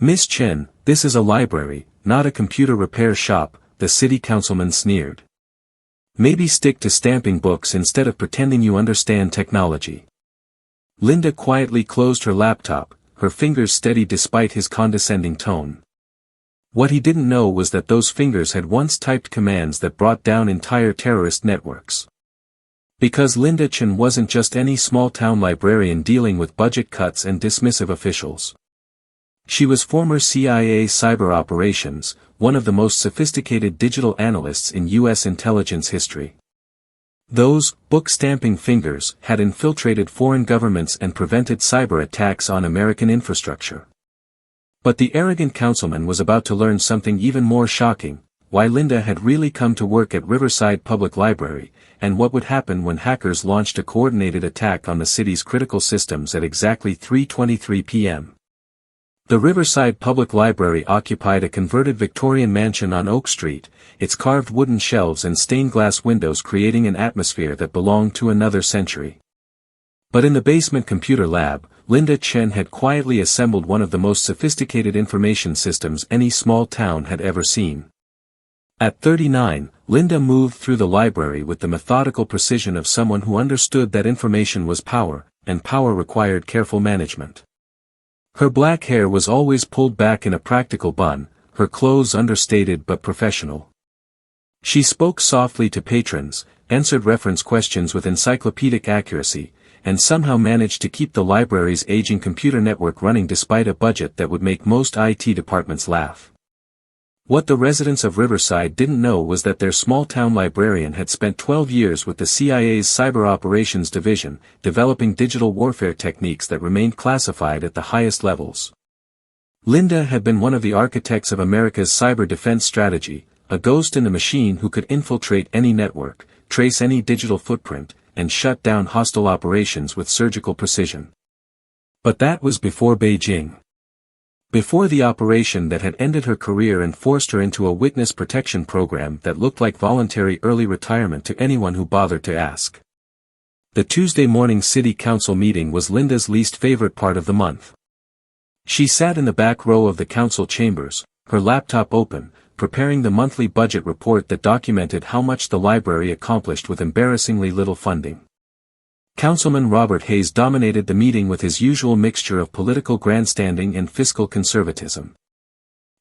"Miss Chen, this is a library, not a computer repair shop," the city councilman sneered. "Maybe stick to stamping books instead of pretending you understand technology." Linda quietly closed her laptop, her fingers steady despite his condescending tone. What he didn't know was that those fingers had once typed commands that brought down entire terrorist networks. Because Linda Chen wasn't just any small-town librarian dealing with budget cuts and dismissive officials. She was former CIA cyber operations, one of the most sophisticated digital analysts in U.S. intelligence history. Those book-stamping fingers had infiltrated foreign governments and prevented cyber attacks on American infrastructure. But the arrogant councilman was about to learn something even more shocking: why Linda had really come to work at Riverside Public Library, and what would happen when hackers launched a coordinated attack on the city's critical systems at exactly 3:23 p.m. The Riverside Public Library occupied a converted Victorian mansion on Oak Street, its carved wooden shelves and stained glass windows creating an atmosphere that belonged to another century. But in the basement computer lab, Linda Chen had quietly assembled one of the most sophisticated information systems any small town had ever seen. At 39, Linda moved through the library with the methodical precision of someone who understood that information was power, and power required careful management. Her black hair was always pulled back in a practical bun, her clothes understated but professional. She spoke softly to patrons, answered reference questions with encyclopedic accuracy, and somehow managed to keep the library's aging computer network running despite a budget that would make most IT departments laugh. What the residents of Riverside didn't know was that their small-town librarian had spent 12 years with the CIA's Cyber Operations Division, developing digital warfare techniques that remained classified at the highest levels. Linda had been one of the architects of America's cyber defense strategy, a ghost in the machine who could infiltrate any network, trace any digital footprint, and shut down hostile operations with surgical precision. But that was before Beijing. Before the operation that had ended her career and forced her into a witness protection program that looked like voluntary early retirement to anyone who bothered to ask. The Tuesday morning city council meeting was Linda's least favorite part of the month. She sat in the back row of the council chambers, her laptop open, preparing the monthly budget report that documented how much the library accomplished with embarrassingly little funding. Councilman Robert Hayes dominated the meeting with his usual mixture of political grandstanding and fiscal conservatism.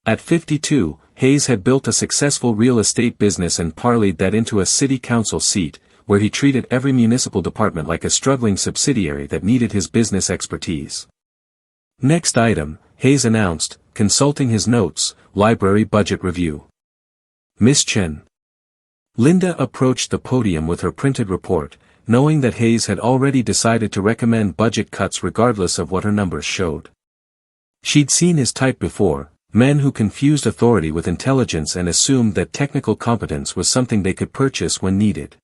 At 52, Hayes had built a successful real estate business and parlayed that into a city council seat, where he treated every municipal department like a struggling subsidiary that needed his business expertise. Next item, Hayes announced, consulting his notes, library budget review. Miss Chen. Linda approached the podium with her printed report, knowing that Hayes had already decided to recommend budget cuts regardless of what her numbers showed. She'd seen his type before, men who confused authority with intelligence and assumed that technical competence was something they could purchase when needed.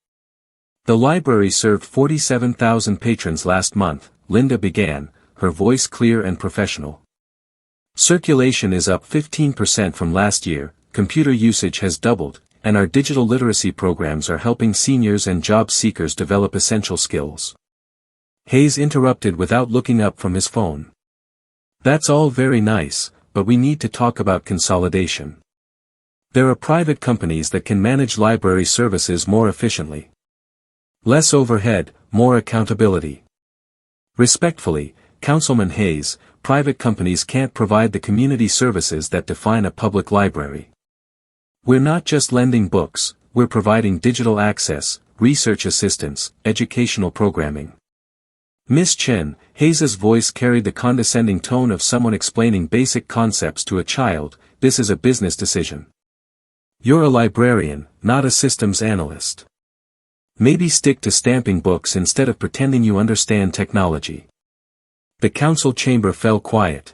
The library served 47,000 patrons last month, Linda began, her voice clear and professional. Circulation is up 15% from last year, computer usage has doubled, and our digital literacy programs are helping seniors and job seekers develop essential skills. Hayes interrupted without looking up from his phone. That's all very nice, but we need to talk about consolidation. There are private companies that can manage library services more efficiently. Less overhead, more accountability. Respectfully, Councilman Hayes, private companies can't provide the community services that define a public library. We're not just lending books, we're providing digital access, research assistance, educational programming. Miss Chen, Hayes's voice carried the condescending tone of someone explaining basic concepts to a child, this is a business decision. You're a librarian, not a systems analyst. Maybe stick to stamping books instead of pretending you understand technology. The council chamber fell quiet.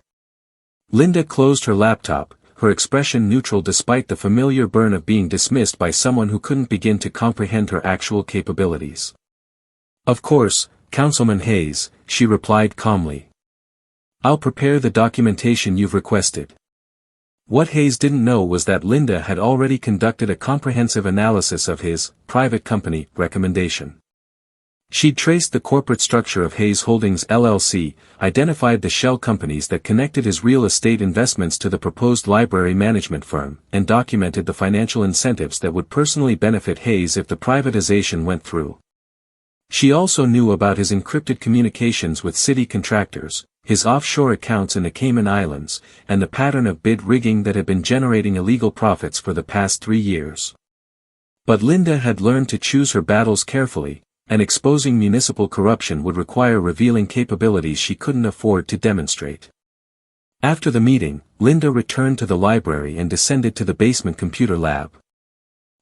Linda closed her laptop, her expression neutral despite the familiar burn of being dismissed by someone who couldn't begin to comprehend her actual capabilities. Of course, Councilman Hayes, she replied calmly. I'll prepare the documentation you've requested. What Hayes didn't know was that Linda had already conducted a comprehensive analysis of his private company recommendation. She'd traced the corporate structure of Hayes Holdings LLC, identified the shell companies that connected his real estate investments to the proposed library management firm, and documented the financial incentives that would personally benefit Hayes if the privatization went through. She also knew about his encrypted communications with city contractors, his offshore accounts in the Cayman Islands, and the pattern of bid rigging that had been generating illegal profits for the past 3 years. But Linda had learned to choose her battles carefully, and exposing municipal corruption would require revealing capabilities she couldn't afford to demonstrate. After the meeting, Linda returned to the library and descended to the basement computer lab.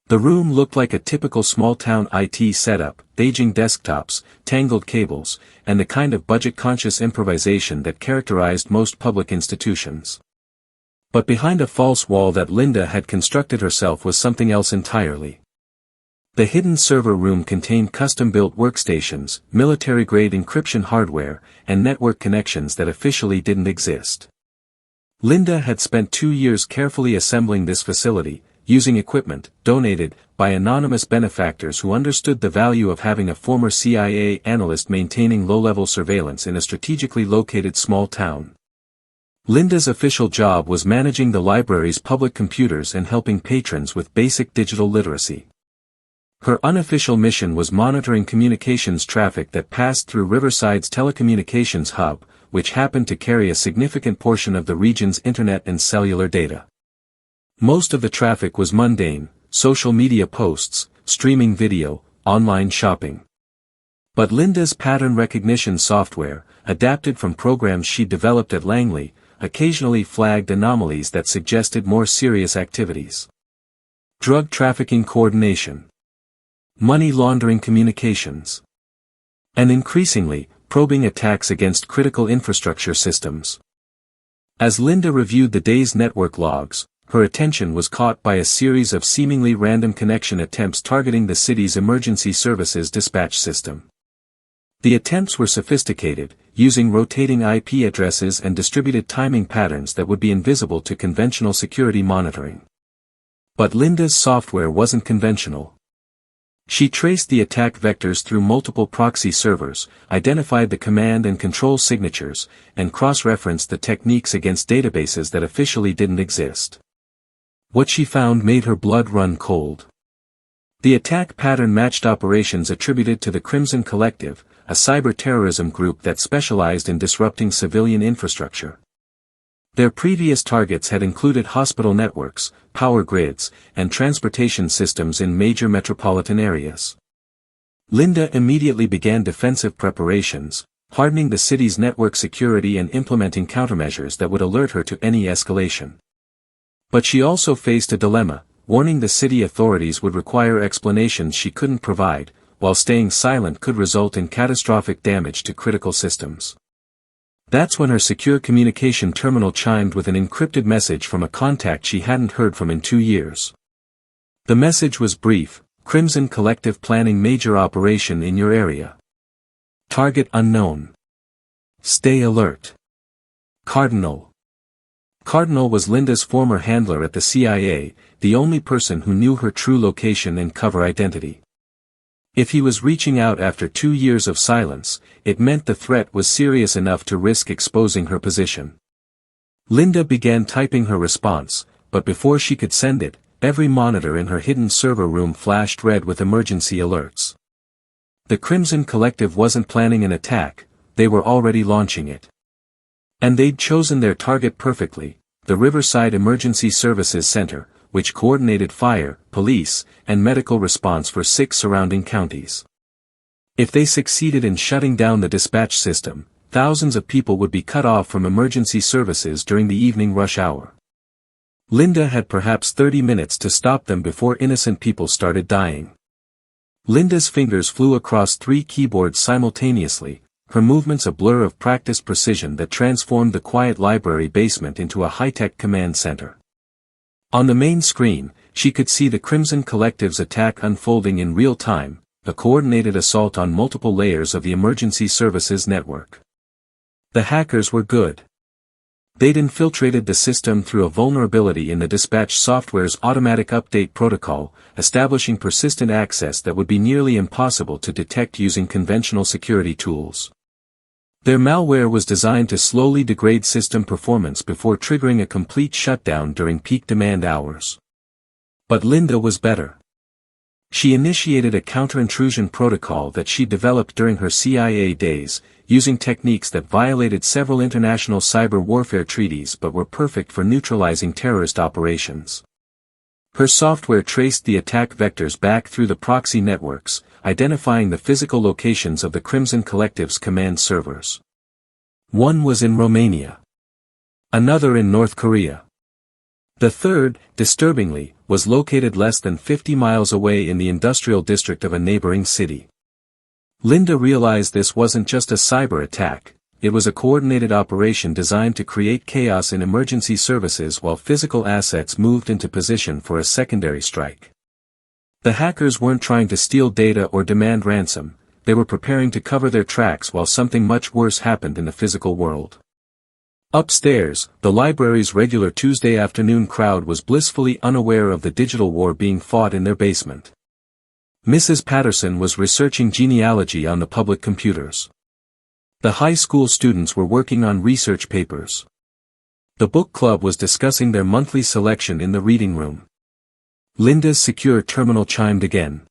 The room looked like a typical small-town IT setup, aging desktops, tangled cables, and the kind of budget-conscious improvisation that characterized most public institutions. But behind a false wall that Linda had constructed herself was something else entirely. The hidden server room contained custom-built workstations, military-grade encryption hardware, and network connections that officially didn't exist. Linda had spent 2 years carefully assembling this facility, using equipment donated by anonymous benefactors who understood the value of having a former CIA analyst maintaining low-level surveillance in a strategically located small town. Linda's official job was managing the library's public computers and helping patrons with basic digital literacy. Her unofficial mission was monitoring communications traffic that passed through Riverside's telecommunications hub, which happened to carry a significant portion of the region's internet and cellular data. Most of the traffic was mundane, social media posts, streaming video, online shopping. But Linda's pattern recognition software, adapted from programs she developed at Langley, occasionally flagged anomalies that suggested more serious activities. Drug trafficking coordination, money laundering communications, and increasingly, probing attacks against critical infrastructure systems. As Linda reviewed the day's network logs, her attention was caught by a series of seemingly random connection attempts targeting the city's emergency services dispatch system. The attempts were sophisticated, using rotating IP addresses and distributed timing patterns that would be invisible to conventional security monitoring. But Linda's software wasn't conventional. She traced the attack vectors through multiple proxy servers, identified the command and control signatures, and cross-referenced the techniques against databases that officially didn't exist. What she found made her blood run cold. The attack pattern matched operations attributed to the Crimson Collective, a cyber-terrorism group that specialized in disrupting civilian infrastructure. Their previous targets had included hospital networks, power grids, and transportation systems in major metropolitan areas. Linda immediately began defensive preparations, hardening the city's network security and implementing countermeasures that would alert her to any escalation. But she also faced a dilemma, warning the city authorities would require explanations she couldn't provide, while staying silent could result in catastrophic damage to critical systems. That's when her secure communication terminal chimed with an encrypted message from a contact she hadn't heard from in 2 years. The message was brief: Crimson Collective planning major operation in your area. Target unknown. Stay alert. Cardinal. Cardinal was Linda's former handler at the CIA, the only person who knew her true location and cover identity. If he was reaching out after 2 years of silence, it meant the threat was serious enough to risk exposing her position. Linda began typing her response, but before she could send it, every monitor in her hidden server room flashed red with emergency alerts. The Crimson Collective wasn't planning an attack, they were already launching it. And they'd chosen their target perfectly, the Riverside Emergency Services Center, which coordinated fire, police, and medical response for 6 surrounding counties. If they succeeded in shutting down the dispatch system, thousands of people would be cut off from emergency services during the evening rush hour. Linda had perhaps 30 minutes to stop them before innocent people started dying. Linda's fingers flew across 3 keyboards simultaneously, her movements a blur of practiced precision that transformed the quiet library basement into a high-tech command center. On the main screen, she could see the Crimson Collective's attack unfolding in real time, a coordinated assault on multiple layers of the emergency services network. The hackers were good. They'd infiltrated the system through a vulnerability in the dispatch software's automatic update protocol, establishing persistent access that would be nearly impossible to detect using conventional security tools. Their malware was designed to slowly degrade system performance before triggering a complete shutdown during peak demand hours. But Linda was better. She initiated a counter-intrusion protocol that she developed during her CIA days, using techniques that violated several international cyber warfare treaties but were perfect for neutralizing terrorist operations. Her software traced the attack vectors back through the proxy networks, identifying the physical locations of the Crimson Collective's command servers. One was in Romania. Another in North Korea. The third, disturbingly, was located less than 50 miles away in the industrial district of a neighboring city. Linda realized this wasn't just a cyber attack, it was a coordinated operation designed to create chaos in emergency services while physical assets moved into position for a secondary strike. The hackers weren't trying to steal data or demand ransom, they were preparing to cover their tracks while something much worse happened in the physical world. Upstairs, the library's regular Tuesday afternoon crowd was blissfully unaware of the digital war being fought in their basement. Mrs. Patterson was researching genealogy on the public computers. The high school students were working on research papers. The book club was discussing their monthly selection in the reading room. Linda's secure terminal chimed again.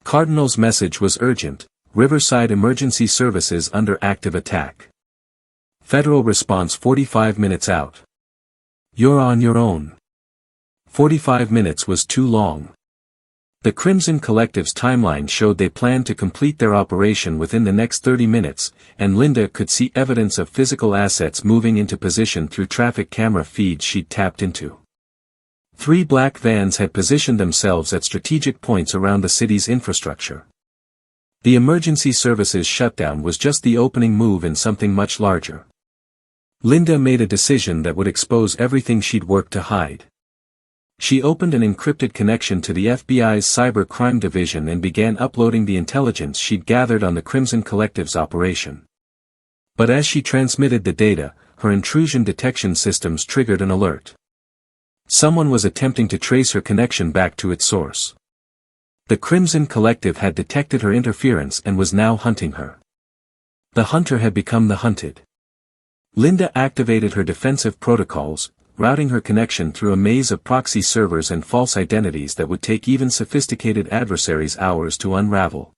Cardinal's message was urgent: Riverside Emergency Services under active attack. Federal response 45 minutes out. You're on your own. 45 minutes was too long. The Crimson Collective's timeline showed they planned to complete their operation within the next 30 minutes, and Linda could see evidence of physical assets moving into position through traffic camera feeds she'd tapped into. 3 black vans had positioned themselves at strategic points around the city's infrastructure. The emergency services shutdown was just the opening move in something much larger. Linda made a decision that would expose everything she'd worked to hide. She opened an encrypted connection to the FBI's Cyber Crime Division and began uploading the intelligence she'd gathered on the Crimson Collective's operation. But as she transmitted the data, her intrusion detection systems triggered an alert. Someone was attempting to trace her connection back to its source. The Crimson Collective had detected her interference and was now hunting her. The hunter had become the hunted. Linda activated her defensive protocols, routing her connection through a maze of proxy servers and false identities that would take even sophisticated adversaries hours to unravel.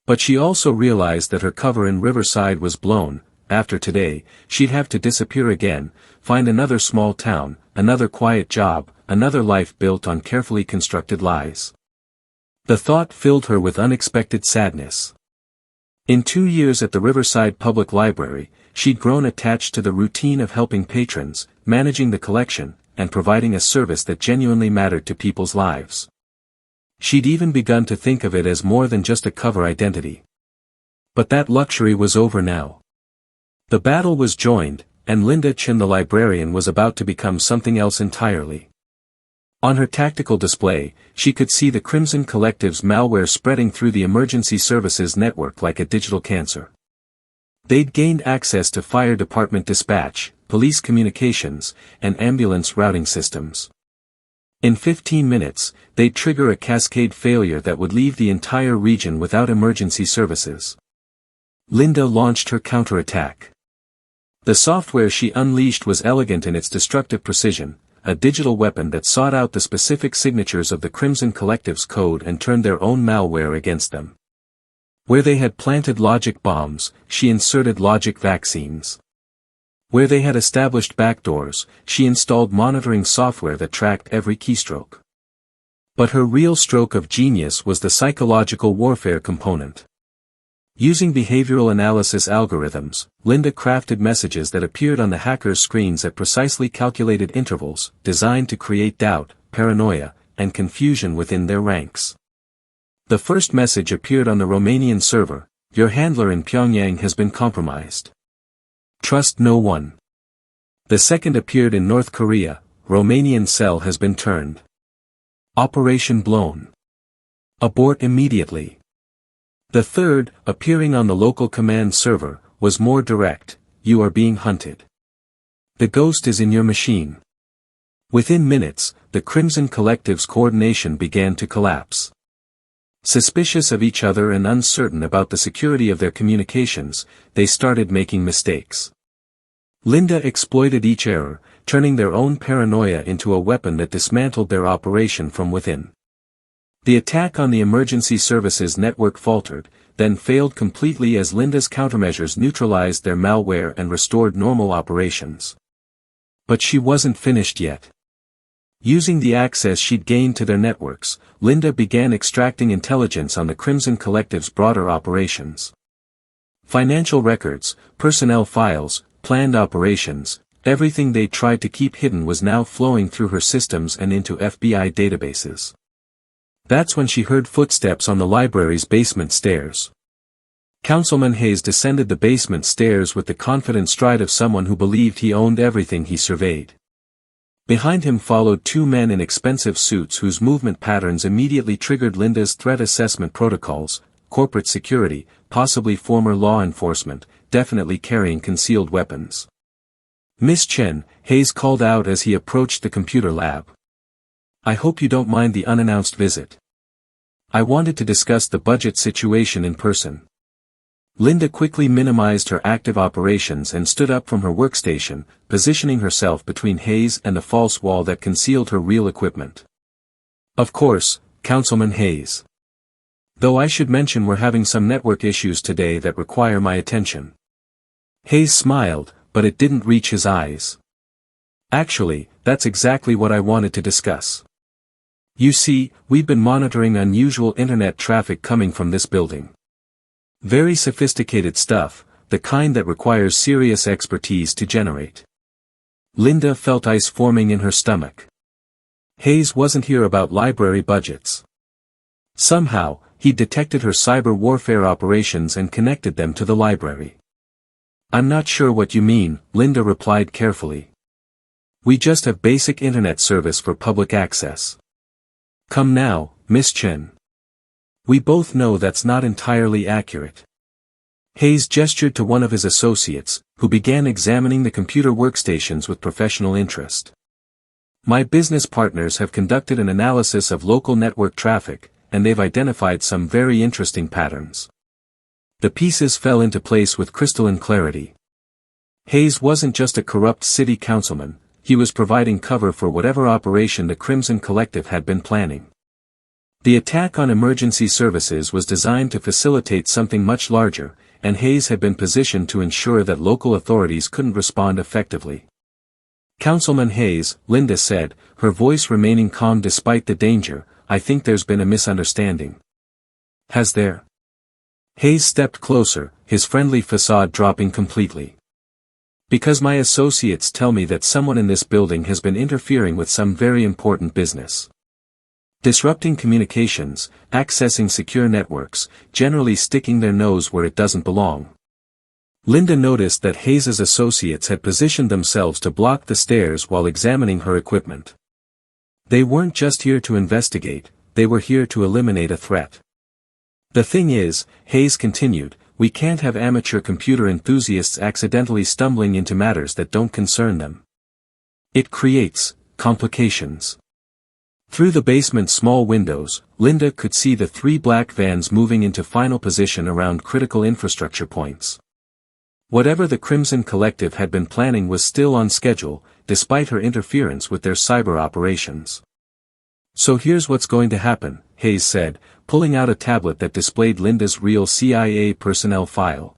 But she also realized that her cover in Riverside was blown. After today, she'd have to disappear again, find another small town, another quiet job, another life built on carefully constructed lies. The thought filled her with unexpected sadness. In 2 years at the Riverside Public Library, she'd grown attached to the routine of helping patrons, managing the collection, and providing a service that genuinely mattered to people's lives. She'd even begun to think of it as more than just a cover identity. But that luxury was over now. The battle was joined, and Linda Chin the librarian was about to become something else entirely. On her tactical display, she could see the Crimson Collective's malware spreading through the emergency services network like a digital cancer. They'd gained access to fire department dispatch, police communications, and ambulance routing systems. In 15 minutes, they'd trigger a cascade failure that would leave the entire region without emergency services. Linda launched her counterattack. The software she unleashed was elegant in its destructive precision, a digital weapon that sought out the specific signatures of the Crimson Collective's code and turned their own malware against them. Where they had planted logic bombs, she inserted logic vaccines. Where they had established backdoors, she installed monitoring software that tracked every keystroke. But her real stroke of genius was the psychological warfare component. Using behavioral analysis algorithms, Linda crafted messages that appeared on the hackers' screens at precisely calculated intervals, designed to create doubt, paranoia, and confusion within their ranks. The first message appeared on the Romanian server: "Your handler in Pyongyang has been compromised. Trust no one." The second appeared in North Korea: "Romanian cell has been turned. Operation blown. Abort immediately." The third, appearing on the local command server, was more direct: "You are being hunted." The ghost is in your machine. Within minutes, the Crimson Collective's coordination began to collapse. Suspicious of each other and uncertain about the security of their communications, they started making mistakes. Linda exploited each error, turning their own paranoia into a weapon that dismantled their operation from within. The attack on the emergency services network faltered, then failed completely as Linda's countermeasures neutralized their malware and restored normal operations. But she wasn't finished yet. Using the access she'd gained to their networks, Linda began extracting intelligence on the Crimson Collective's broader operations. Financial records, personnel files, planned operations, everything they tried to keep hidden was now flowing through her systems and into FBI databases. That's when she heard footsteps on the library's basement stairs. Councilman Hayes descended the basement stairs with the confident stride of someone who believed he owned everything he surveyed. Behind him followed two men in expensive suits whose movement patterns immediately triggered Linda's threat assessment protocols: corporate security, possibly former law enforcement, definitely carrying concealed weapons. "Miss Chen," Hayes called out as he approached the computer lab. "I hope you don't mind the unannounced visit. I wanted to discuss the budget situation in person." Linda quickly minimized her active operations and stood up from her workstation, positioning herself between Hayes and the false wall that concealed her real equipment. "Of course, Councilman Hayes. Though I should mention we're having some network issues today that require my attention." Hayes smiled, but it didn't reach his eyes. "Actually, that's exactly what I wanted to discuss. You see, we've been monitoring unusual internet traffic coming from this building. Very sophisticated stuff, the kind that requires serious expertise to generate." Linda felt ice forming in her stomach. Hayes wasn't here about library budgets. Somehow, he detected her cyber warfare operations and connected them to the library. "I'm not sure what you mean," Linda replied carefully. "We just have basic internet service for public access." "Come now, Miss Chen. We both know that's not entirely accurate." Hayes gestured to one of his associates, who began examining the computer workstations with professional interest. "My business partners have conducted an analysis of local network traffic, and they've identified some very interesting patterns." The pieces fell into place with crystalline clarity. Hayes wasn't just a corrupt city councilman, he was providing cover for whatever operation the Crimson Collective had been planning. The attack on emergency services was designed to facilitate something much larger, and Hayes had been positioned to ensure that local authorities couldn't respond effectively. "Councilman Hayes," Linda said, her voice remaining calm despite the danger, "I think there's been a misunderstanding." "Has there?" Hayes stepped closer, his friendly facade dropping completely. "Because my associates tell me that someone in this building has been interfering with some very important business. Disrupting communications, accessing secure networks, generally sticking their nose where it doesn't belong." Linda noticed that Hayes's associates had positioned themselves to block the stairs while examining her equipment. They weren't just here to investigate, they were here to eliminate a threat. "The thing is," Hayes continued, "we can't have amateur computer enthusiasts accidentally stumbling into matters that don't concern them. It creates complications." Through the basement's small windows, Linda could see the three black vans moving into final position around critical infrastructure points. Whatever the Crimson Collective had been planning was still on schedule, despite her interference with their cyber operations. "So here's what's going to happen," Hayes said, pulling out a tablet that displayed Linda's real CIA personnel file.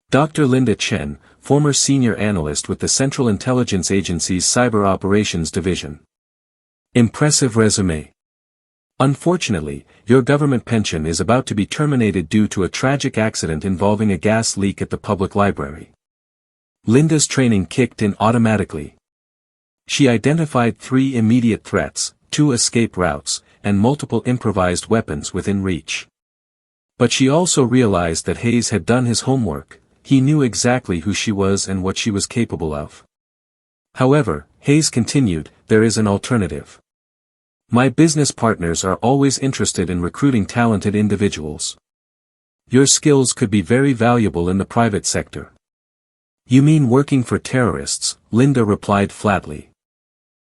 Dr. Linda Chen, former senior analyst with the Central Intelligence Agency's Cyber Operations Division. Impressive resume. Unfortunately, your government pension is about to be terminated due to a tragic accident involving a gas leak at the public library. Linda's training kicked in automatically. She identified 3 immediate threats, 2 escape routes, and multiple improvised weapons within reach. But she also realized that Hayes had done his homework, he knew exactly who she was and what she was capable of. However, Hayes continued, "There is an alternative. My business partners are always interested in recruiting talented individuals. Your skills could be very valuable in the private sector. You mean working for terrorists, Linda replied flatly.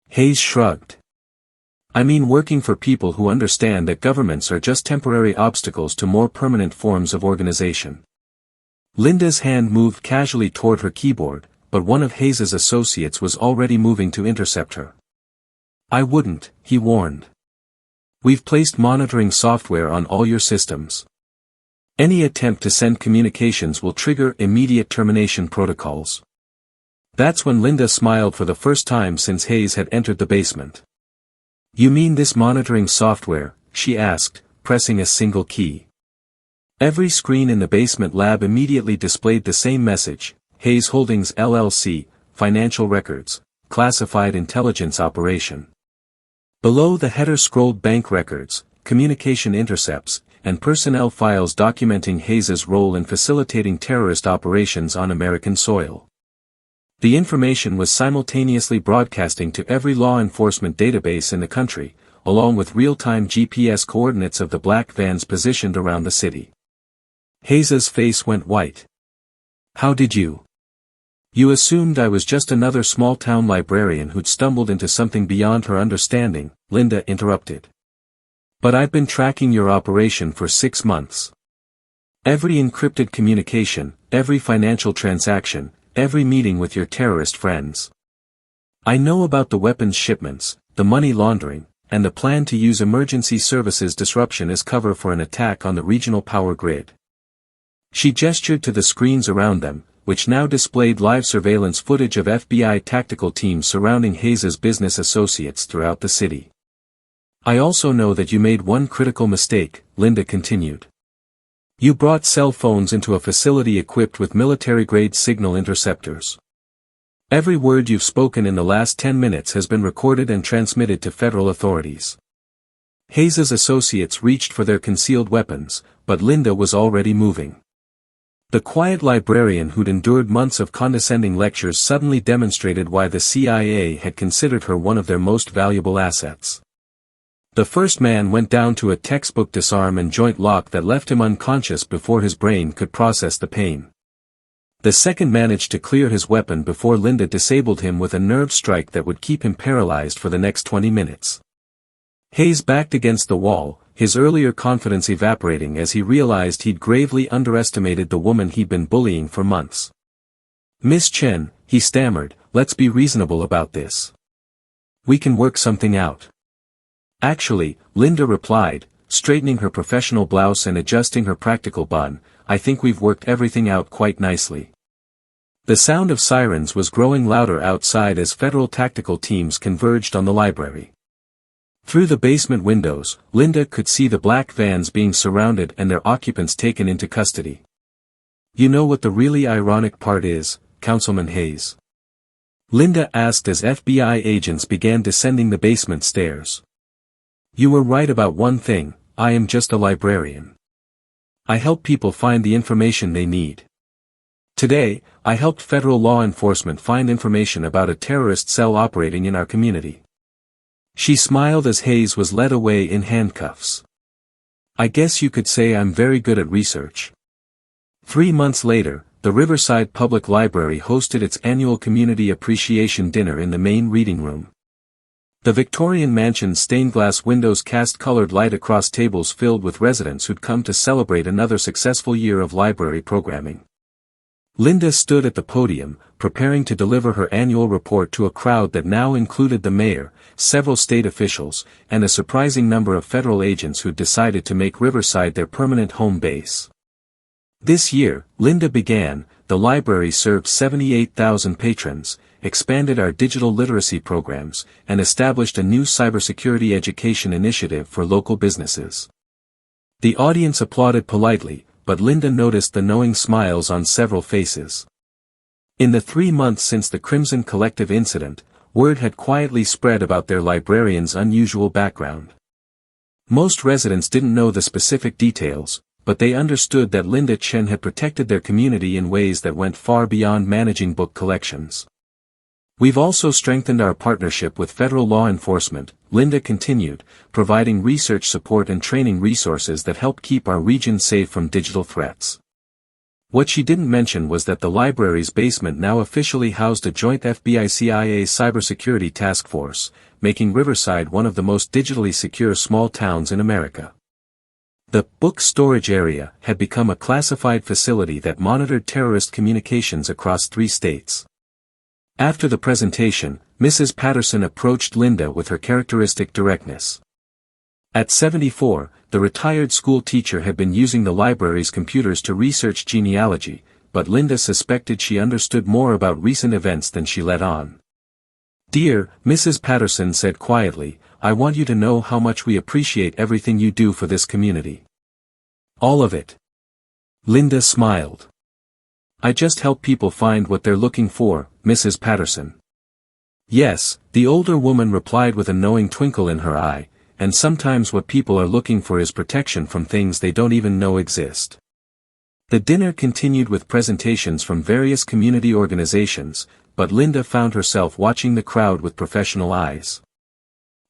Hayes shrugged. I mean working for people who understand that governments are just temporary obstacles to more permanent forms of organization. Linda's hand moved casually toward her keyboard, but one of Hayes's associates was already moving to intercept her. I wouldn't, he warned. We've placed monitoring software on all your systems. Any attempt to send communications will trigger immediate termination protocols. That's when Linda smiled for the first time since Hayes had entered the basement. You mean this monitoring software? She asked, pressing a single key. Every screen in the basement lab immediately displayed the same message: Hayes Holdings LLC, financial records, classified intelligence operation. Below the header scrolled bank records, communication intercepts, and personnel files documenting Hayes's role in facilitating terrorist operations on American soil. The information was simultaneously broadcasting to every law enforcement database in the country, along with real-time GPS coordinates of the black vans positioned around the city. Hayes's face went white. How did you? You assumed I was just another small-town librarian who'd stumbled into something beyond her understanding, Linda interrupted. But I've been tracking your operation for 6 months. Every encrypted communication, every financial transaction, every meeting with your terrorist friends. I know about the weapons shipments, the money laundering, and the plan to use emergency services disruption as cover for an attack on the regional power grid. She gestured to the screens around them, which now displayed live surveillance footage of FBI tactical teams surrounding Hayes's business associates throughout the city. I also know that you made one critical mistake, Linda continued. You brought cell phones into a facility equipped with military-grade signal interceptors. Every word you've spoken in the last 10 minutes has been recorded and transmitted to federal authorities. Hayes's associates reached for their concealed weapons, but Linda was already moving. The quiet librarian who'd endured months of condescending lectures suddenly demonstrated why the CIA had considered her one of their most valuable assets. The first man went down to a textbook disarm and joint lock that left him unconscious before his brain could process the pain. The second managed to clear his weapon before Linda disabled him with a nerve strike that would keep him paralyzed for the next 20 minutes. Hayes backed against the wall, his earlier confidence evaporating as he realized he'd gravely underestimated the woman he'd been bullying for months. Miss Chen, he stammered, let's be reasonable about this. We can work something out. Actually, Linda replied, straightening her professional blouse and adjusting her practical bun, I think we've worked everything out quite nicely. The sound of sirens was growing louder outside as federal tactical teams converged on the library. Through the basement windows, Linda could see the black vans being surrounded and their occupants taken into custody. You know what the really ironic part is, Councilman Hayes? Linda asked as FBI agents began descending the basement stairs. You were right about one thing, I am just a librarian. I help people find the information they need. Today, I helped federal law enforcement find information about a terrorist cell operating in our community. She smiled as Hayes was led away in handcuffs. I guess you could say I'm very good at research. 3 months later, the Riverside Public Library hosted its annual Community Appreciation Dinner in the main reading room. The Victorian mansion's stained-glass windows cast colored light across tables filled with residents who'd come to celebrate another successful year of library programming. Linda stood at the podium, preparing to deliver her annual report to a crowd that now included the mayor, several state officials, and a surprising number of federal agents who'd decided to make Riverside their permanent home base. This year, Linda began, the library served 78,000 patrons, expanded our digital literacy programs, and established a new cybersecurity education initiative for local businesses. The audience applauded politely, but Linda noticed the knowing smiles on several faces. In the 3 months since the Crimson Collective incident, word had quietly spread about their librarian's unusual background. Most residents didn't know the specific details, but they understood that Linda Chen had protected their community in ways that went far beyond managing book collections. We've also strengthened our partnership with federal law enforcement, Linda continued, providing research support and training resources that help keep our region safe from digital threats. What she didn't mention was that the library's basement now officially housed a joint FBI-CIA cybersecurity task force, making Riverside one of the most digitally secure small towns in America. The book storage area had become a classified facility that monitored terrorist communications across 3 states. After the presentation, Mrs. Patterson approached Linda with her characteristic directness. At 74, the retired school teacher had been using the library's computers to research genealogy, but Linda suspected she understood more about recent events than she let on. "Dear Mrs. Patterson," said quietly, "I want you to know how much we appreciate everything you do for this community." "All of it." Linda smiled. "I just help people find what they're looking for, Mrs. Patterson." "Yes," the older woman replied with a knowing twinkle in her eye, "and sometimes what people are looking for is protection from things they don't even know exist." The dinner continued with presentations from various community organizations, but Linda found herself watching the crowd with professional eyes.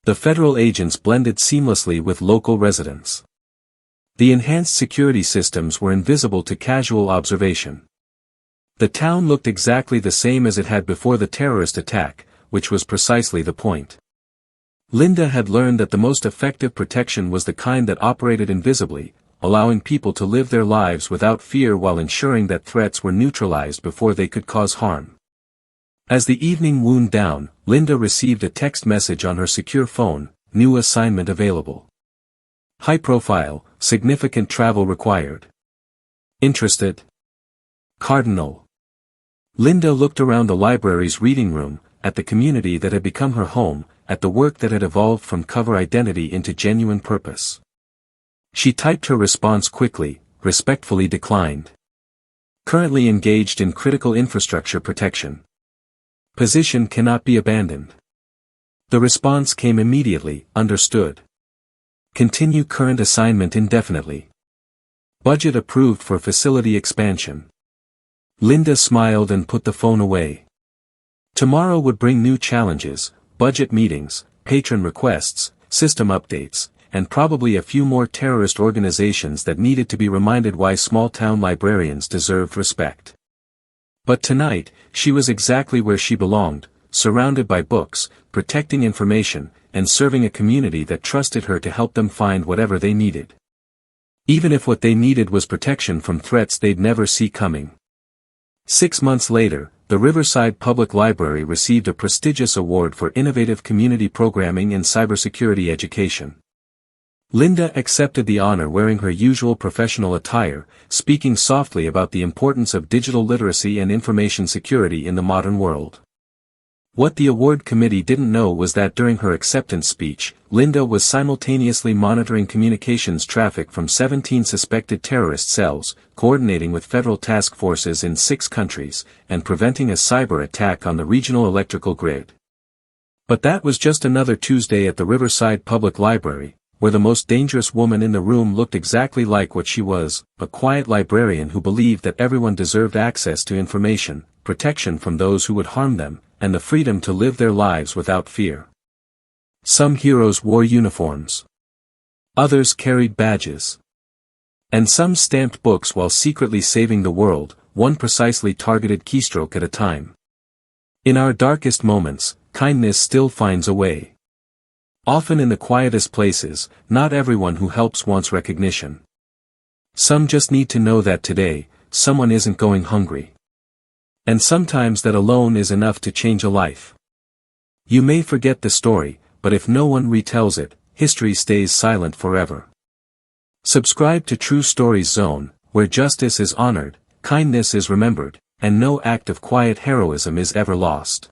The federal agents blended seamlessly with local residents. The enhanced security systems were invisible to casual observation. The town looked exactly the same as it had before the terrorist attack, which was precisely the point. Linda had learned that the most effective protection was the kind that operated invisibly, allowing people to live their lives without fear while ensuring that threats were neutralized before they could cause harm. As the evening wound down, Linda received a text message on her secure phone: "New assignment available. High profile, significant travel required. Interested?" Cardinal. Linda looked around the library's reading room, at the community that had become her home, at the work that had evolved from cover identity into genuine purpose. She typed her response quickly, respectfully declined. Currently engaged in critical infrastructure protection. Position cannot be abandoned. The response came immediately: understood. Continue current assignment indefinitely. Budget approved for facility expansion. Linda smiled and put the phone away. Tomorrow would bring new challenges: budget meetings, patron requests, system updates, and probably a few more terrorist organizations that needed to be reminded why small-town librarians deserved respect. But tonight, she was exactly where she belonged, surrounded by books, protecting information, and serving a community that trusted her to help them find whatever they needed. Even if what they needed was protection from threats they'd never see coming. 6 months later, the Riverside Public Library received a prestigious award for innovative community programming and cybersecurity education. Linda accepted the honor wearing her usual professional attire, speaking softly about the importance of digital literacy and information security in the modern world. What the award committee didn't know was that during her acceptance speech, Linda was simultaneously monitoring communications traffic from 17 suspected terrorist cells, coordinating with federal task forces in 6 countries, and preventing a cyber attack on the regional electrical grid. But that was just another Tuesday at the Riverside Public Library, where the most dangerous woman in the room looked exactly like what she was: a quiet librarian who believed that everyone deserved access to information, protection from those who would harm them, and the freedom to live their lives without fear. Some heroes wore uniforms. Others carried badges. And some stamped books while secretly saving the world, one precisely targeted keystroke at a time. In our darkest moments, kindness still finds a way. Often in the quietest places, not everyone who helps wants recognition. Some just need to know that today, someone isn't going hungry. And sometimes that alone is enough to change a life. You may forget the story, but if no one retells it, history stays silent forever. Subscribe to True Stories Zone, where justice is honored, kindness is remembered, and no act of quiet heroism is ever lost.